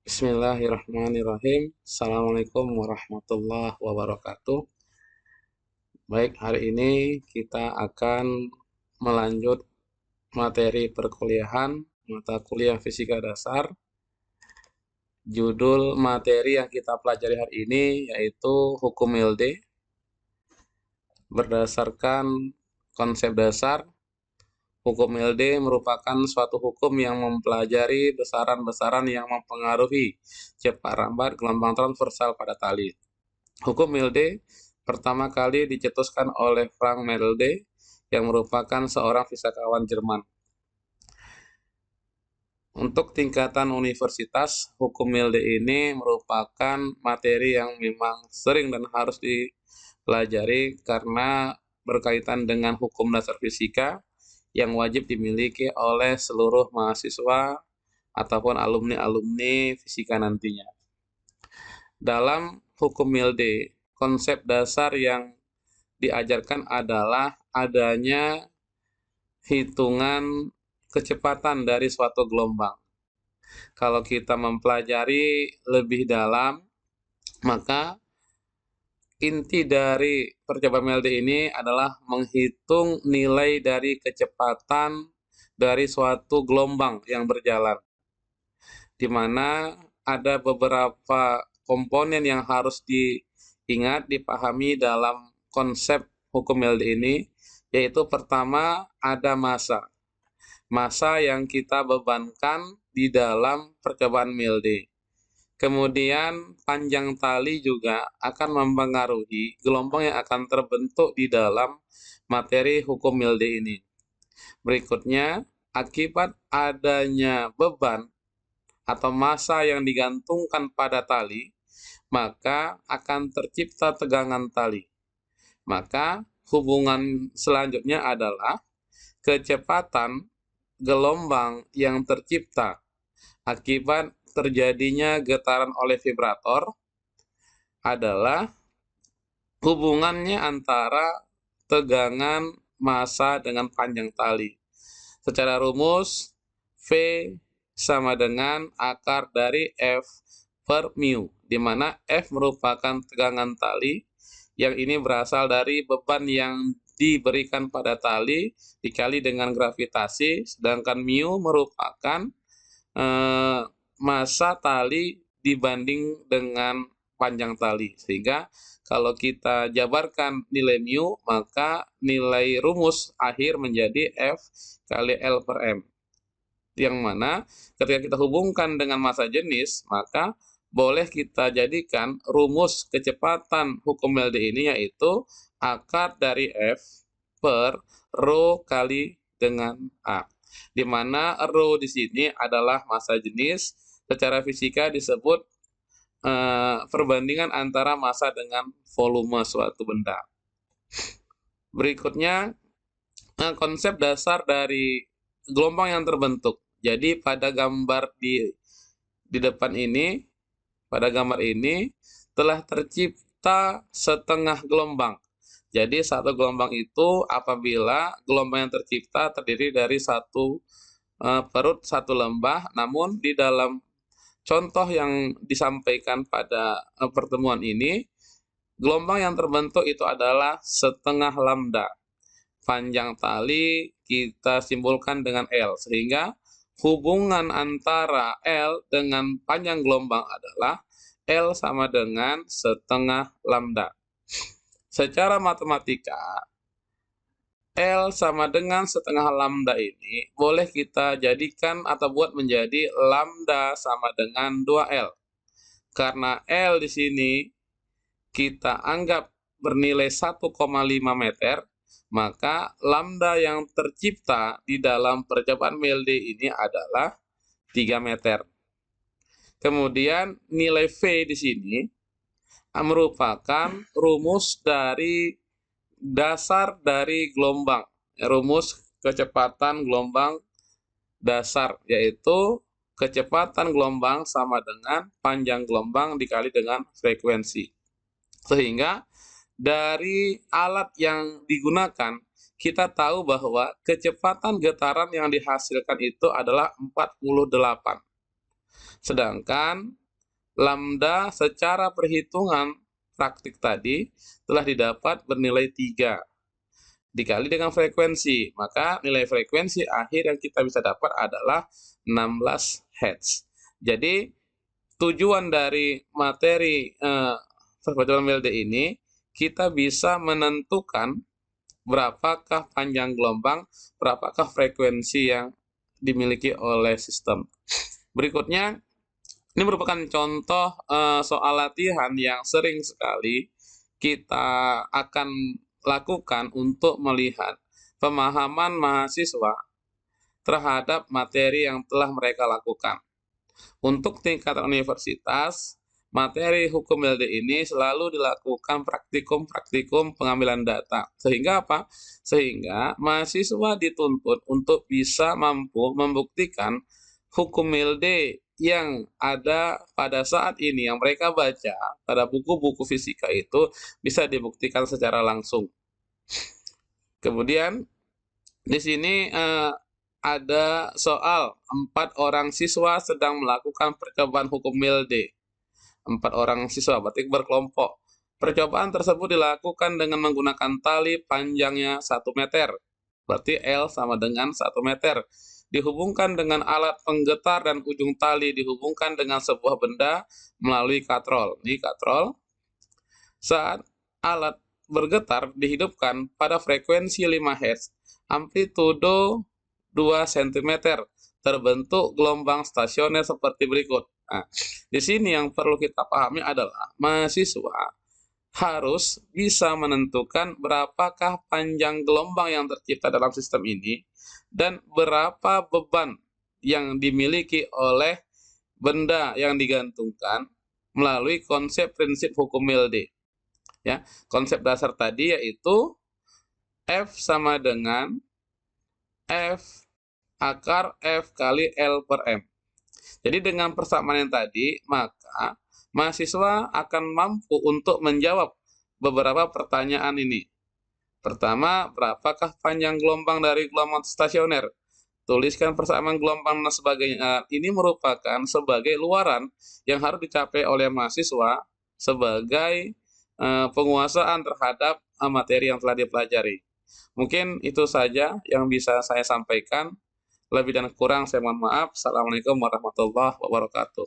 Bismillahirrahmanirrahim. Assalamualaikum warahmatullahi wabarakatuh. Baik, hari ini kita akan melanjut materi perkuliahan mata kuliah fisika dasar. Judul materi yang kita pelajari hari ini yaitu hukum Milde. Berdasarkan konsep dasar, hukum Milde merupakan suatu hukum yang mempelajari besaran-besaran yang mempengaruhi cepat lambat gelombang transversal pada tali. Hukum Milde pertama kali dicetuskan oleh Frank Milde yang merupakan seorang fisikawan Jerman. Untuk tingkatan universitas, hukum Milde ini merupakan materi yang memang sering dan harus dipelajari karena berkaitan dengan hukum dasar fisika yang wajib dimiliki oleh seluruh mahasiswa ataupun alumni-alumni fisika nantinya. Dalam hukum Milde, konsep dasar yang diajarkan adalah adanya hitungan kecepatan dari suatu gelombang. Kalau kita mempelajari lebih dalam, maka inti dari percobaan Milde ini adalah menghitung nilai dari kecepatan dari suatu gelombang yang berjalan, di mana ada beberapa komponen yang harus diingat, dipahami dalam konsep hukum Milde ini, yaitu pertama ada massa. Massa yang kita bebankan di dalam percobaan Milde. Kemudian panjang tali juga akan mempengaruhi gelombang yang akan terbentuk di dalam materi hukum Milde ini. Berikutnya, akibat adanya beban atau massa yang digantungkan pada tali, maka akan tercipta tegangan tali. Maka hubungan selanjutnya adalah kecepatan gelombang yang tercipta akibat terjadinya getaran oleh vibrator adalah hubungannya antara tegangan massa dengan panjang tali. Secara rumus, V sama dengan akar dari F per mu, di mana F merupakan tegangan tali, yang ini berasal dari beban yang diberikan pada tali dikali dengan gravitasi, sedangkan mu merupakan massa tali dibanding dengan panjang tali. Sehingga kalau kita jabarkan nilai mu, maka nilai rumus akhir menjadi F kali L per M. Yang mana ketika kita hubungkan dengan massa jenis, maka boleh kita jadikan rumus kecepatan hukum Milde ini yaitu akar dari F per rho kali dengan A. Di mana rho di sini adalah massa jenis, secara fisika disebut perbandingan antara massa dengan volume suatu benda. Berikutnya, konsep dasar dari gelombang yang terbentuk. Jadi pada gambar di depan ini, pada gambar ini telah tercipta setengah gelombang. Jadi satu gelombang itu apabila gelombang yang tercipta terdiri dari satu perut satu lembah, namun di dalam contoh yang disampaikan pada pertemuan ini, gelombang yang terbentuk itu adalah setengah lambda. Panjang tali kita simbolkan dengan L, sehingga hubungan antara L dengan panjang gelombang adalah L sama dengan setengah lambda. Secara matematika, L sama dengan setengah lambda ini boleh kita jadikan atau buat menjadi lambda sama dengan 2L. Karena L di sini kita anggap bernilai 1,5 meter, maka lambda yang tercipta di dalam percobaan Milde ini adalah 3 meter. Kemudian nilai V di sini merupakan rumus dari dasar dari gelombang, rumus kecepatan gelombang dasar, yaitu kecepatan gelombang sama dengan panjang gelombang dikali dengan frekuensi. Sehingga dari alat yang digunakan, kita tahu bahwa kecepatan getaran yang dihasilkan itu adalah 48. Sedangkan lambda secara perhitungan praktik tadi telah didapat bernilai 3 dikali dengan frekuensi. Maka nilai frekuensi akhir yang kita bisa dapat adalah 16 Hz. Jadi tujuan dari materi perpeloncoan MLD ini, kita bisa menentukan berapakah panjang gelombang, berapakah frekuensi yang dimiliki oleh sistem. Berikutnya, ini merupakan contoh soal latihan yang sering sekali kita akan lakukan untuk melihat pemahaman mahasiswa terhadap materi yang telah mereka lakukan. Untuk tingkatan universitas, materi hukum LD ini selalu dilakukan praktikum-praktikum pengambilan data. Sehingga apa? Sehingga mahasiswa dituntut untuk bisa mampu membuktikan hukum LD yang ada pada saat ini yang mereka baca pada buku-buku fisika itu bisa dibuktikan secara langsung. Kemudian di sini ada soal 4 orang siswa sedang melakukan percobaan hukum LD. 4 orang siswa, berarti berkelompok. Percobaan tersebut dilakukan dengan menggunakan tali panjangnya 1 meter. Berarti L sama dengan 1 meter. Dihubungkan dengan alat penggetar dan ujung tali dihubungkan dengan sebuah benda melalui katrol. Ini katrol. Saat alat bergetar dihidupkan pada frekuensi 5 Hz, amplitudo 2 cm, terbentuk gelombang stasioner seperti berikut. Nah, di sini yang perlu kita pahami adalah mahasiswa harus bisa menentukan berapakah panjang gelombang yang tercipta dalam sistem ini dan berapa beban yang dimiliki oleh benda yang digantungkan melalui konsep prinsip hukum LD. Ya, konsep dasar tadi yaitu F sama dengan F akar F kali L per M. Jadi dengan persamaan yang tadi, maka mahasiswa akan mampu untuk menjawab beberapa pertanyaan ini. Pertama, berapakah panjang gelombang dari gelombang stasioner? Tuliskan persamaan gelombang dan sebagainya. Ini merupakan sebagai luaran yang harus dicapai oleh mahasiswa sebagai penguasaan terhadap materi yang telah dipelajari. Mungkin itu saja yang bisa saya sampaikan. Lebih dan kurang saya mohon maaf. Assalamualaikum warahmatullahi wabarakatuh.